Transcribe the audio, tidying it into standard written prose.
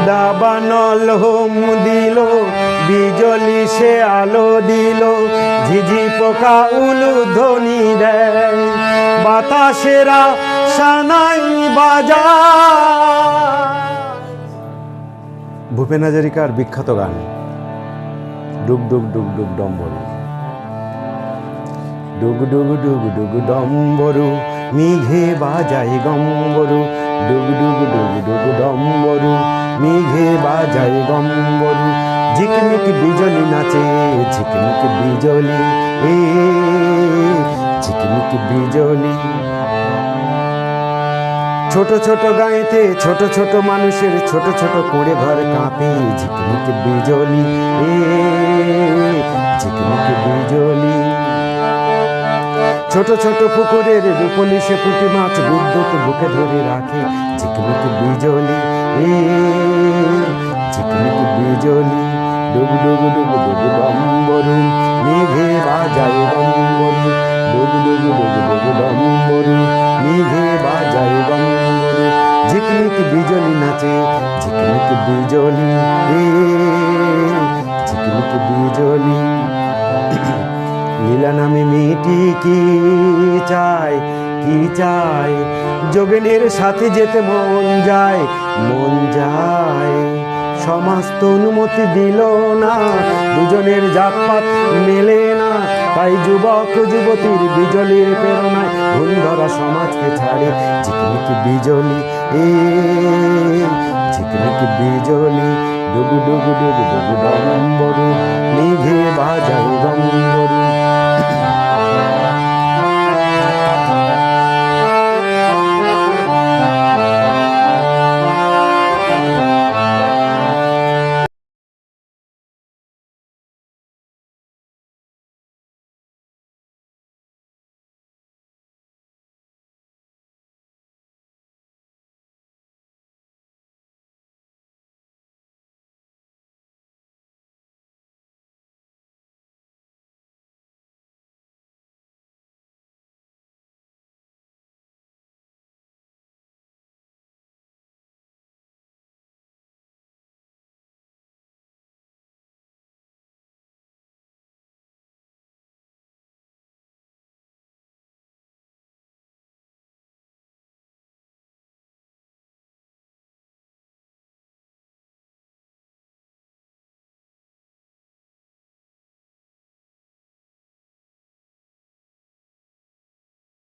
দাবানল হোম দিল, বিজলি সে আলো দিল, ঝিঝি পোকা উলুধ্বনি দেয়, বাতাসেরা সানাই বাজা। ভূপেন হাজারিকার বিখ্যাত গান ডুগ ডুগ ডুগ ডুগ ডম্বরু। ডুগ ডুগ ডুগ ডুগ ডম্বরু, মেঘে বাজায় গম্বরু। ডুগ ডুগ ডুগ ডুগ ডম্বরু, মেঘে বাজায় গম্বরু। ঝিকমিক বিজলি নাচে, ঝিকমিক বিজলি, ঝিকমিক বিজলি। ছোট ছোট গাঁয়েতে ছোট ছোট মানুষের ছোট ছোট করে ঘর কাঁপে, ঝিকমিক বিজলি, ঝিকমিক বিজলি। ছোট ছোট পুকুরের রূপলি সে পুঁটি মাছ বিদ্যুৎ বুকে ধরে রাখে, ঝিকমিক বিজলি, ঝিকমিক বিজলি। ডুগ ডুগ ডুগ ডুগ ডম্বরু, মেঘে বাজায় গম্বরু। ডুগ ডুগ ডুগ ডুগ ডম্বরু, মেঘে বাজায় গম্বরু। ঝিকমিক বিজলি নাচে, ঝিকমিক বিজলি, ঝিকমিক বিজলি। লীলা নামে মেয়েটি কি চায়, কি চায়, যোগিনীর সাথে যেতে মন যায়, মন যায়। সমাজ তো অনুমতি দিল না, দুজনের জাতপাত মেলে না, তাই যুবক যুবতীর বিজলির প্রেরণায় ভুল ধরা সমাজকে ছাড়ে, ঝিকমিক বিজলি, ঝিকমিক বিজলি। ডুগ ডুগ ডুগ ডুগ ডম্বরু, মেঘে বাজায় গম্বরু।